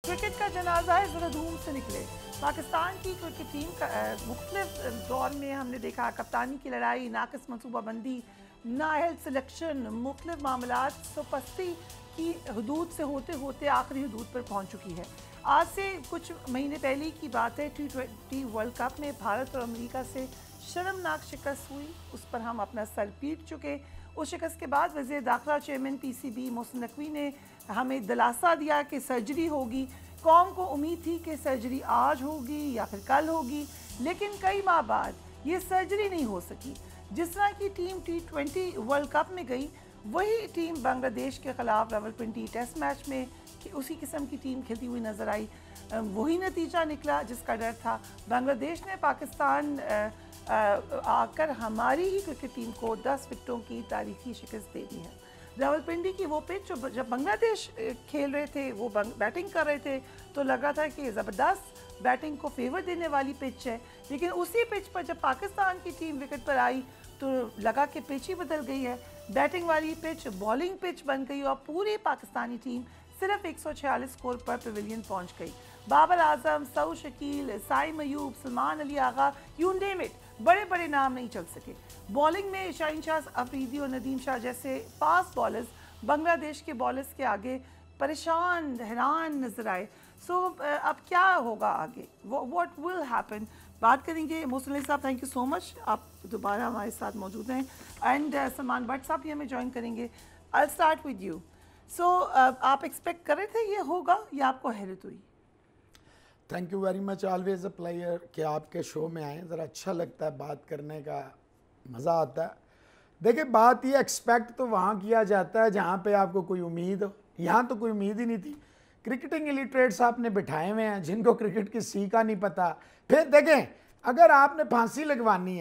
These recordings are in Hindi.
क्रिकेट का जनाजा है ज़रा धूम से निकले। पाकिस्तान की क्रिकेट टीम का मुख्तलिफ दौर में हमने देखा कप्तानी की लड़ाई, नाक़िस मनसूबाबंदी, नाअहल सिलेक्शन, मुख्तलिफ मामलात सुपस्ती की हदूद से होते होते आखिरी हदूद पर पहुँच चुकी है। आज से कुछ महीने पहले की बात है, T20 वर्ल्ड कप में भारत और अमेरिका से शर्मनाक शिकस्त हुई। उस पर हम अपना सर पीट चुके। उस शिकस्त के बाद वज़ीर दाखिला चेयरमैन PCB मोहसिन नकवी ने हमें दिलासा दिया कि सर्जरी होगी। कौम को उम्मीद थी कि सर्जरी आज होगी या फिर कल होगी, लेकिन कई माह बाद ये सर्जरी नहीं हो सकी। जिस तरह की टीम T20 वर्ल्ड कप में गई, वही टीम बांग्लादेश के ख़िलाफ़ रावलपिंडी टेस्ट मैच में उसी किस्म की टीम खेलती हुई नज़र आई। वही नतीजा निकला जिसका डर था। बांग्लादेश ने पाकिस्तान आकर हमारी ही क्रिकेट टीम को 10 विकेटों की तारीखी शिकस्त दे दी है। रावलपिंडी की वो पिच जब बांग्लादेश खेल रहे थे, वो बैटिंग कर रहे थे, तो लग रहा था कि ज़बरदस्त बैटिंग को फेवर देने वाली पिच है। लेकिन उसी पिच पर जब पाकिस्तान की टीम विकेट पर आई तो लगा कि पिच ही बदल गई है। बैटिंग वाली पिच बॉलिंग पिच बन गई और पूरी पाकिस्तानी टीम सिर्फ 146 स्कोर पर पवेलियन पहुंच गई। बाबर आजम, सऊ Shakeel, Sai मयूब, Salman Ali Agha, you name it, बड़े बड़े नाम नहीं चल सके। बॉलिंग में शाहीन शाह अफरीदी और नदीम शाह जैसे फास्ट बॉलर्स बांग्लादेश के बॉलर्स के आगे परेशान हैरान नजर आए। सो अब क्या होगा आगे, व्हाट विल हैपन, बात करेंगे। मोहसिन अली साहब, थैंक यू सो मच, आप दोबारा हमारे साथ मौजूद हैं। एंड सलमान भट्ट साहब भी हमें ज्वाइन करेंगे। I start with you. So आप एक्सपेक्ट कर रहे थे ये होगा या आपको हैरत हुई? Thank you very much, always a player कि आपके शो में आएँ, ज़रा अच्छा लगता है, बात करने का मज़ा आता है। देखिए, बात ये एक्सपेक्ट तो वहाँ किया जाता है जहाँ पे आपको कोई उम्मीद हो। यहाँ तो कोई उम्मीद ही नहीं थी। क्रिकेटिंग इलिटरेट्स आपने बिठाए हुए हैं जिनको क्रिकेट की सी का नहीं पता। फिर देखें, अगर आपने फांसी लगवानी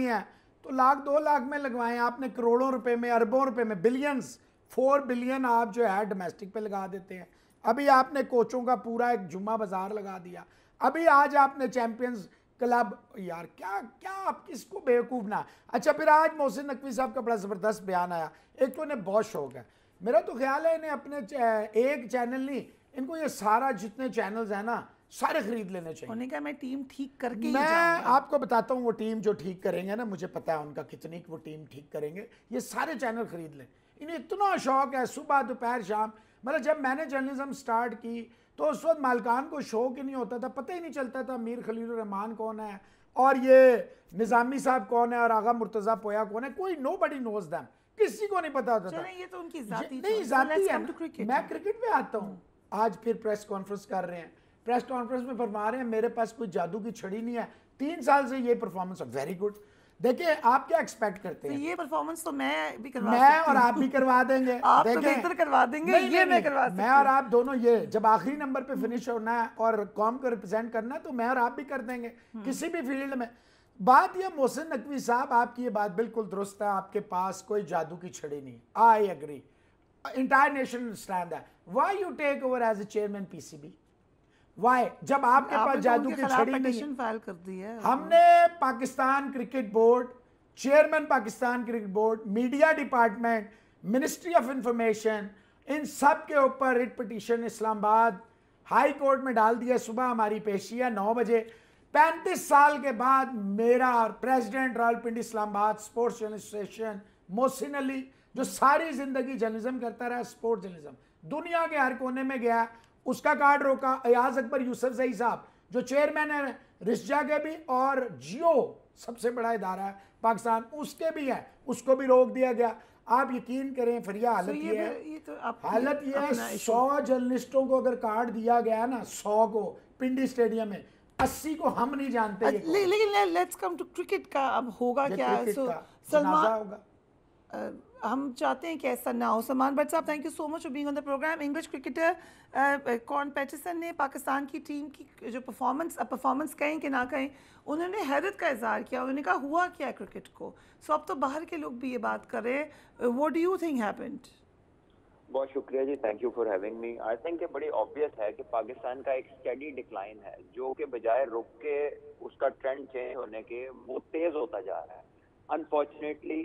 है तो लाख 2 लाख में लगवाएं। आपने करोड़ों रुपए में, अरबों रुपए में, बिलियंस, 4 बिलियन आप जो है डोमेस्टिक पे लगा देते हैं। अभी आपने कोचों का पूरा एक जुम्मा बाजार लगा दिया। अभी आज आपने चैंपियंस क्लब, यार क्या क्या आप किसको बेवकूफ़ ना। अच्छा, फिर आज मोहसिन नकवी साहब का बड़ा ज़बरदस्त बयान आया। एक तो इन्हें बहुत शौक है, मेरा तो ख्याल है इन्हें अपने एक चैनल नहीं, इनको ये सारा जितने चैनल्स हैं ना सारे खरीद लेने चाहिए। होने का मैं टीम ठीक करके मैं आपको बताता हूँ वो टीम जो ठीक करेंगे ना, मुझे पता है उनका कितनी वो टीम ठीक करेंगे। ये सारे चैनल खरीद लें, इन्हें इतना शौक है सुबह दोपहर शाम। मतलब जब मैंने जर्नलिज्म स्टार्ट की तो उस वक्त मालकान को शौक ही नहीं होता था, पता ही नहीं चलता था मीर खलील रहमान कौन है और ये निज़ामी साहब कौन है और आगा मुर्तज़ा पोया कौन है। कोई नोबडी नोज दैम, किसी को नहीं पता होता था। ये तो उनकी जाती नहीं, जाती है। मैं क्रिकेट पे आता हूँ। आज फिर प्रेस कॉन्फ्रेंस कर रहे हैं, प्रेस कॉन्फ्रेंस में फरमा रहे हैं मेरे पास कोई जादू की छड़ी नहीं है, 3 साल से ये परफॉर्मेंस है, वेरी गुड। देखिए, आप क्या एक्सपेक्ट करते हैं? ये परफॉर्मेंस तो मैं भी करवा मैं और आप भी करवा देंगे। आप तो बेहतर करवा देंगे। मैं करवा सकती मैं और आप दोनों, ये जब आखिरी नंबर पे फिनिश होना है और कौम को रिप्रेजेंट करना है तो मैं और आप भी कर देंगे किसी भी फील्ड में। बात ये, मोहसिन नकवी साहब, आपकी ये बात बिल्कुल दुरुस्त है, आपके पास कोई जादू की छड़ी नहीं। I agree, entire nation stand है। Why you take over as a chairman PCB? Why? जब आपके पास जादू की छड़ी नहीं। फाइल कर दी है हमने Pakistan cricket board, chairman Pakistan cricket board, media department, ministry of information, इन सब के ऊपर writ petition Islamabad high court में डाल दिया। सुबह हमारी पेशी है 9 बजे। 35 साल के बाद मेरा president Rawalpindi Islamabad sports association Mohsin Ali, जो सारी जिंदगी जर्नलिज्म करता रहा, स्पोर्ट्स जर्नलिज्म, दुनिया के हर कोने में गया, उसका कार्ड रोका। अयाज अकबर यूसुफजई साहब जो चेयरमैन है रिस्जा के भी और जियो सबसे बड़ा इदारा है पाकिस्तान, उसके भी है, उसको भी रोक दिया गया। आप यकीन करें फरिया, हालत ये है, हालत ये है 100 जर्नलिस्टों को अगर कार्ड दिया गया ना, 100 को पिंडी स्टेडियम में, 80 को हम नहीं जानते। लेकिन लेट्स कम टू क्रिकेट का। अब होगा क्या? सलमान होगा, हम चाहते हैं कि ऐसा ना हो। Salman Bhatt sahab, thank you so much for being on the programme. English cricketer कॉर्न पैटरसन ने पाकिस्तान की टीम की जो परफॉर्मेंस कहें कि ना कहें, उन्होंने हैरत का इजहार किया। उन्होंने कहा हुआ क्या क्रिकेट को। सो अब तो बाहर के लोग भी ये बात कर रहे हैं। What do you think happened? बहुत शुक्रिया जी, thank you for having me. I think ये बड़ी ऑब्वियस है कि पाकिस्तान का एक स्टेडी डिक्लाइन है, जो कि बजाय रुक के उसका ट्रेंड चेंज होने के वो तेज होता जा रहा है। अनफॉर्चुनेटली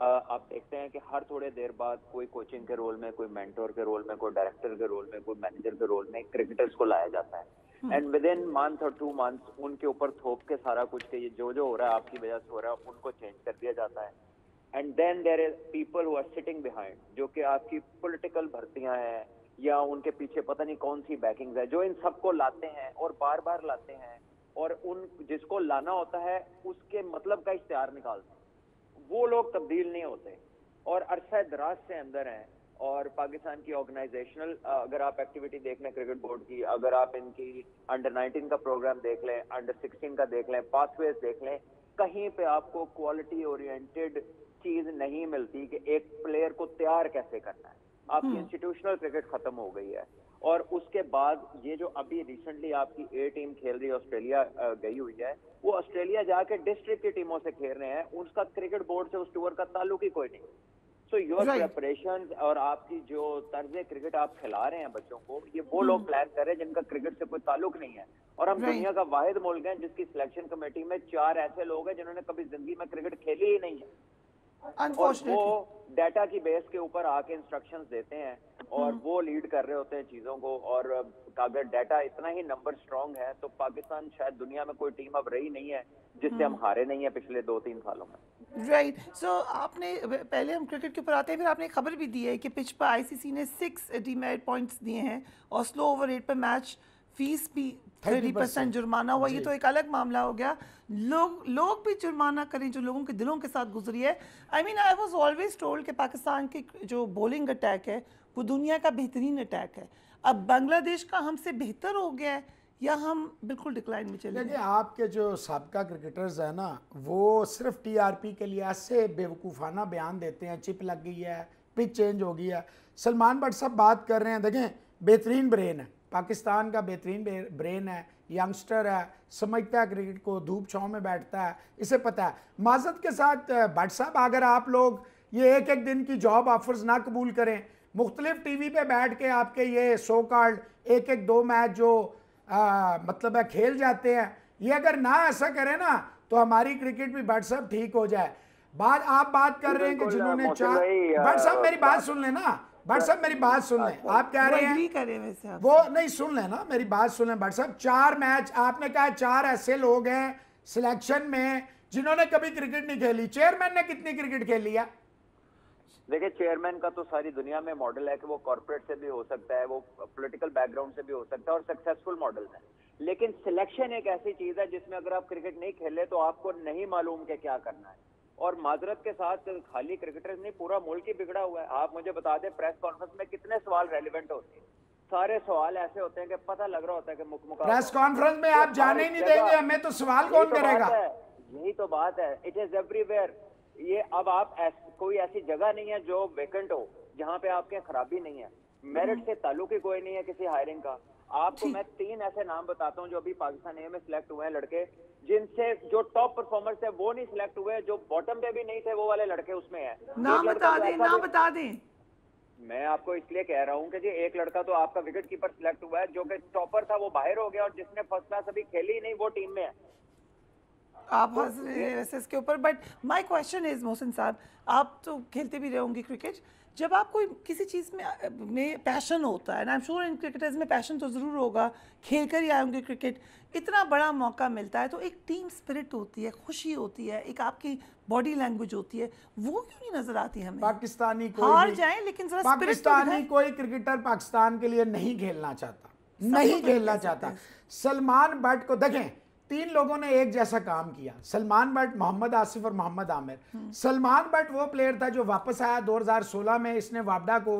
आप देखते हैं कि हर थोड़े देर बाद कोई कोचिंग के रोल में, कोई मेंटोर के रोल में, कोई डायरेक्टर के रोल में, कोई मैनेजर के रोल में क्रिकेटर्स को लाया जाता है एंड विद इन मंथ और 2 मंथ्स उनके ऊपर थोप के सारा कुछ कि ये जो हो रहा है आपकी वजह से हो रहा है उनको चेंज कर दिया जाता है। And then there is people who are sitting behind, जो कि आपकी पॉलिटिकल भर्तियां हैं या उनके पीछे पता नहीं कौन सी बैकिंग्स है, जो इन सबको लाते हैं और बार बार लाते हैं और उन जिसको लाना होता है उसके मतलब का इश्तिहार निकालते हैं। वो लोग तब्दील नहीं होते और अरसा दराज से अंदर हैं। और पाकिस्तान की ऑर्गेनाइजेशनल अगर आप एक्टिविटी देख लें क्रिकेट बोर्ड की, अगर आप इनकी अंडर 19 का प्रोग्राम देख लें, अंडर 16 का देख लें, पाथवेज देख लें, कहीं पे आपको क्वालिटी ओरिएंटेड चीज नहीं मिलती कि एक प्लेयर को तैयार कैसे करना है। आपकी इंस्टीट्यूशनल क्रिकेट खत्म हो गई है। और उसके बाद ये जो अभी रिसेंटली आपकी ए टीम खेल रही है, ऑस्ट्रेलिया गई हुई है, वो ऑस्ट्रेलिया जाके डिस्ट्रिक्ट की टीमों से खेल रहे हैं, उसका क्रिकेट बोर्ड से उस टूर का ताल्लुक ही कोई नहीं। सो योर प्रेपरेशन और आपकी जो तर्ज क्रिकेट आप खिला रहे हैं बच्चों को, ये वो लोग प्लान कर रहे हैं जिनका क्रिकेट से कोई ताल्लुक नहीं है। और हम दुनिया का वाहिद मुल्क है जिसकी सिलेक्शन कमेटी में 4 ऐसे लोग हैं जिन्होंने कभी जिंदगी में क्रिकेट खेली ही नहीं है और वो डाटा की बेस के ऊपर आके इंस्ट्रक्शंस देते हैं और वो लीड कर रहे होते हैं चीजों को। और अगर डाटा इतना ही नंबर स्ट्रांग है तो पाकिस्तान शायद दुनिया में कोई टीम अब रही नहीं है जिससे हम हारे नहीं है पिछले 2-3 सालों में। राइट। सो आपने पहले हम क्रिकेट के ऊपर आते हैं, फिर आपने खबर भी दी है कि पिच पर आईसीसी ने 6 डीमेरिट पॉइंट्स दिए हैं और स्लो ओवर रेट पर मैच फीस भी 30% जुर्माना हुआ। ये तो एक अलग मामला हो गया। लोग भी जुर्माना करें जो लोगों के दिलों के साथ गुजरी है। I mean I was always told कि पाकिस्तान की जो बॉलिंग अटैक है वो दुनिया का बेहतरीन अटैक है। अब बांग्लादेश का हमसे बेहतर हो गया है या हम बिल्कुल डिक्लाइन में चले गए? देखिए, आपके जो साबका क्रिकेटर्स है ना, वो सिर्फ टीआरपी के लिए ऐसे बेवकूफ़ाना बयान देते हैं, चिप लग गई है, पिच चेंज हो गई है। सलमान भट्ट साहब बात कर रहे हैं, देखें बेहतरीन ब्रेन है, पाकिस्तान का बेहतरीन ब्रेन है, यंगस्टर है, समझता है क्रिकेट को, धूप छाँव में बैठता है, इसे पता है। माजरत के साथ भट्ट साहब, अगर आप लोग ये एक दिन की जॉब ऑफर्स ना कबूल करें, मुख्तलिफ टीवी पे बैठ के आपके ये सो कॉल्ड 1-2 मैच जो मतलब है खेल जाते हैं, ये अगर ना ऐसा करें ना तो हमारी क्रिकेट भी भट्ट साहब ठीक हो जाए। आप बात कर रहे हैं कि जिन्होंने 4 भट्ट साहब मेरी बात सुन लेना, भट्ट साहब मेरी बात सुन लें। आप कह रहे हैं वो नहीं सुन लेना, मेरी बात सुन लें भट्ट साहब। 4 मैच आपने कहा, 4 ऐसे लोग हैं सिलेक्शन में जिन्होंने कभी क्रिकेट नहीं खेली। चेयरमैन ने कितनी क्रिकेट खेली है? देखिए, चेयरमैन का तो सारी दुनिया में मॉडल है कि वो कॉर्पोरेट से भी हो सकता है, वो पॉलिटिकल बैकग्राउंड से भी हो सकता है और सक्सेसफुल मॉडल है। लेकिन सिलेक्शन एक ऐसी चीज है जिसमें अगर आप क्रिकेट नहीं खेले तो आपको नहीं मालूम कि क्या करना है। और माजरत के साथ खाली क्रिकेटर्स नहीं, पूरा मुल्क ही बिगड़ा हुआ है। आप मुझे बता दें, प्रेस कॉन्फ्रेंस में कितने सवाल रेलिवेंट होते हैं? सारे सवाल ऐसे होते हैं कि पता लग रहा होता है कि मुकम्मल प्रेस कॉन्फ्रेंस में आप जाने ही नहीं देंगे हमें, तो सवाल कौन करेगा? यही तो बात है, इट इज एवरीवेयर। ये अब आप कोई ऐसी जगह नहीं है जो वेकेंट हो जहाँ पे आपके खराबी नहीं है। मेरिट से ताल्लुक ही कोई नहीं है किसी हायरिंग का। आपको मैं 3 ऐसे नाम बताता हूँ जो अभी पाकिस्तान ए में सिलेक्ट हुए हैं लड़के, जिनसे जो टॉप परफॉर्मर्स थे वो नहीं सिलेक्ट हुए, जो बॉटम पे भी नहीं थे वो वाले लड़के उसमें है। नाम बता दें। मैं आपको इसलिए कह रहा हूँ कि जी एक लड़का तो आपका विकेट कीपर सिलेक्ट हुआ है जो कि टॉपर था, वो बाहर हो गया, और जिसने फर्स्ट क्लास अभी खेली ही नहीं वो टीम में है। आप हंस रहे हैं इसके ऊपर, but my question is Mohsin साहब, आप तो खेलते भी रहे होंगे क्रिकेट। जब आप कोई किसी चीज़ में पैशन होता है ना, I am sure in cricketers में पैशन तो ज़रूर होगा, खेल कर ही आए होंगे क्रिकेट, इतना बड़ा मौका मिलता है तो एक टीम स्पिरिट होती है, खुशी होती है, एक आपकी बॉडी लैंग्वेज होती है, वो क्यों नहीं नजर आती हमें? पाकिस्तानी हार जाए लेकिन जरा पाकिस्तानी कोई क्रिकेटर पाकिस्तान के लिए नहीं खेलना चाहता, नहीं खेलना चाहता। सलमान भट्ट को देखें, 3 लोगों ने एक जैसा काम किया, सलमान भट्ट, मोहम्मद आसिफ और मोहम्मद आमिर। सलमान भट्ट वो प्लेयर था जो वापस आया 2016 में, इसने वापडा को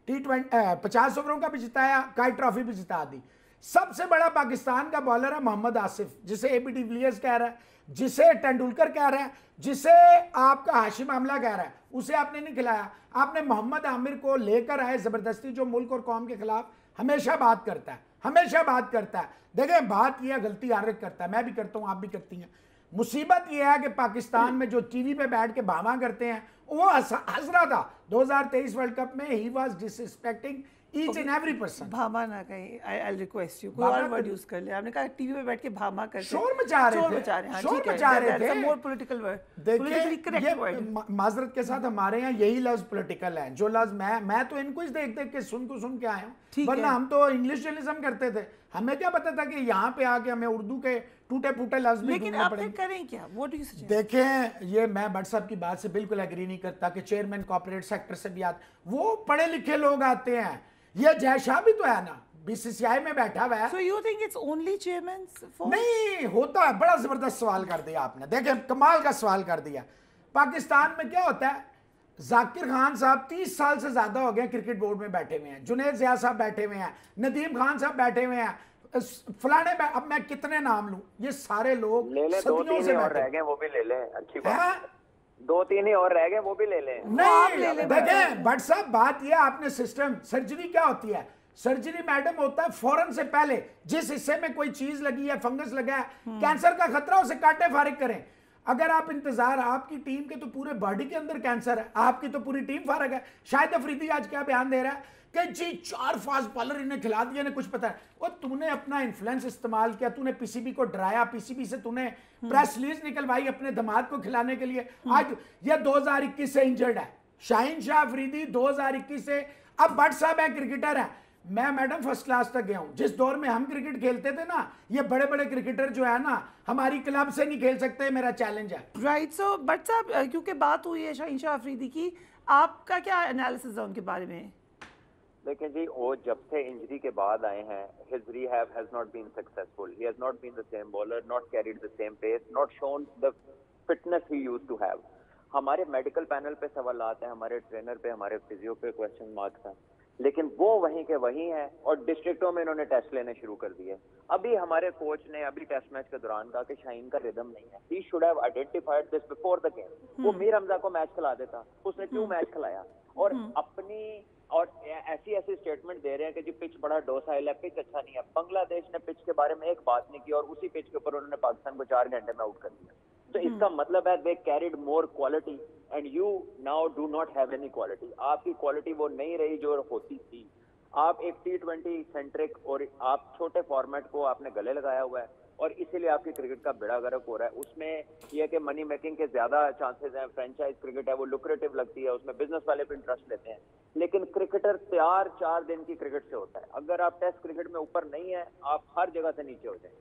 T20 50 ओवरों का भी जिताया, काइट ट्रॉफी भी जिता दी। सबसे बड़ा पाकिस्तान का बॉलर है मोहम्मद आसिफ, जिसे एबी डिविलियर्स कह रहा है, जिसे तेंदुलकर कह रहा है, जिसे आपका हाशिम आमला कह रहा है, उसे आपने नहीं खिलाया। आपने मोहम्मद आमिर को लेकर आए जबरदस्ती, जो मुल्क और कौम के खिलाफ हमेशा बात करता है, हमेशा बात करता है। देखें, बात यह गलती हर एक करता है, मैं भी करता हूं, आप भी करती हैं। मुसीबत यह है कि पाकिस्तान में जो टीवी पे बैठ के भावा करते हैं, वो हंस रहा था 2023 वर्ल्ड कप में, he was disrespecting each and every person. Bhama ना कहीं, आई रिक्वेस्ट यू, कोई और वर्ड यूज कर ले। आपने कहा टीवी पे बैठ के भामा करते, शोर मचा रहे थे, शोर मचा रहे हैं, शोर ठीक है, मचा रहे that's a थे। more political word, politically देखिए correct word। ये माजरत के साथ हमारे यहाँ यही लफ्ज पॉलिटिकल है, जो लफ्ज मैं तो इनको ही देख देख के सुन के आया हूँ, वरना हम तो इंग्लिश जर्नलिज्म करते थे, हमें क्या पता था कि यहाँ पे आके हमें उर्दू के टूटे फूटे लफ्ज भी लेकिन ढूंढने आप पड़ेंगे। करें क्या, व्हाट डू यू सजेस्ट? देखें, ये मैं भट्ट साहब की बात से बिल्कुल एग्री नहीं करता कि चेयरमैन कॉर्पोरेट सेक्टर से भी आते, वो पढ़े लिखे लोग आते हैं। ये जय शाह भी तो है ना, बीसीसीआई में बैठा हुआ है। So you think it's only chairman's fault? नहीं होता है। बड़ा जबरदस्त सवाल कर दिया आपने, देखें कमाल का सवाल कर दिया। पाकिस्तान में क्या होता है, जाकिर खान साहब 30 साल से ज्यादा हो गए क्रिकेट बोर्ड में बैठे हुए हैं, जुनैद ज़िया साहब बैठे हुए हैं, नदीम खान साहब बैठे हुए हैं, फलाने अब मैं कितने नाम लूं, ये सारे लोग ले ले, दो तीन ही और रह गए वो भी ले ले, अच्छी बात है। 2-3 ही और रह गए वो भी ले लें। नहीं देखें भट्ट साहब, बात यह आपने सिस्टम, सर्जरी क्या होती है, सर्जरी मैडम होता है फौरन से पहले जिस हिस्से में कोई चीज लगी है, फंगस लगा है, कैंसर का खतरा, उसे काटे फारिग करें। अगर आप इंतजार, आपकी टीम के तो पूरे बॉडी के अंदर कैंसर है, आपकी तो पूरी टीम फारिग है। शाहिद अफरीदी आज क्या बयान दे रहा है कि जी 4 फास्ट बॉलर इन्हें खिला दिया, इन्हें कुछ पता है। और तूने अपना इन्फ्लुएंस इस्तेमाल किया, तूने पीसीबी को डराया, पीसीबी से तूने प्रेस रिलीज निकलवाई अपने दामाद को खिलाने के लिए। आज ये 2021 से इंजर्ड है, शाहीन शाह अफरीदी 2021 से। अब भट्ट साहब है, क्रिकेटर है, मैं मैडम फर्स्ट क्लास तक गया हूं। जिस दौर में हम क्रिकेट खेलते थे ना, ये बड़े बड़े क्रिकेटर जो है ना हमारी क्लब से नहीं खेल सकते, मेरा चैलेंज है। राइट, सो भट्ट साहब क्योंकि बात हुई है शाहीन शाह अफरीदी की, आपका क्या एनालिसिस है उनके बारे में? देखिए जी, वो जब से इंजरी के बाद आए हैं, his rehab has not been successful. He has not been the same bowler, not carried the same pace, not shown the fitness he used to have. हमारे मेडिकल पैनल पे सवाल आते हैं, हमारे ट्रेनर पे, हमारे फिजियो पे क्वेश्चन मार्क्स हैं, लेकिन वो वहीं के वहीं है और डिस्ट्रिक्टों में इन्होंने टेस्ट लेने शुरू कर दिए। अभी हमारे कोच ने अभी टेस्ट मैच के दौरान कहा कि शाहीन का रिदम नहीं है। He should have identified this before the game. वो मीर हमजा को मैच खिला देता, उसने क्यों मैच खिलाया? और अपनी और ऐसी स्टेटमेंट दे रहे हैं कि जी पिच बड़ा डोसाइल है, पिच अच्छा नहीं है। बांग्लादेश ने पिच के बारे में एक बात नहीं की और उसी पिच के ऊपर उन्होंने पाकिस्तान को 4 घंटे में आउट कर दिया। तो इसका मतलब है दे carried more quality and you now do not have any quality. आपकी क्वालिटी वो नहीं रही जो होती थी। आप एक T20 सेंट्रिक और आप छोटे फॉर्मेट को आपने गले लगाया हुआ है और इसीलिए आपकी क्रिकेट का बेड़ा गर्क हो रहा है। उसमें यह कि मनी मेकिंग के ज्यादा चांसेस हैं, फ्रेंचाइज क्रिकेट है वो लुक्रेटिव लगती है, उसमें बिजनेस वाले भी इंटरेस्ट लेते हैं, लेकिन क्रिकेटर तैयार 4 दिन की क्रिकेट से होता है। अगर आप टेस्ट क्रिकेट में ऊपर नहीं है, आप हर जगह से नीचे हो जाए।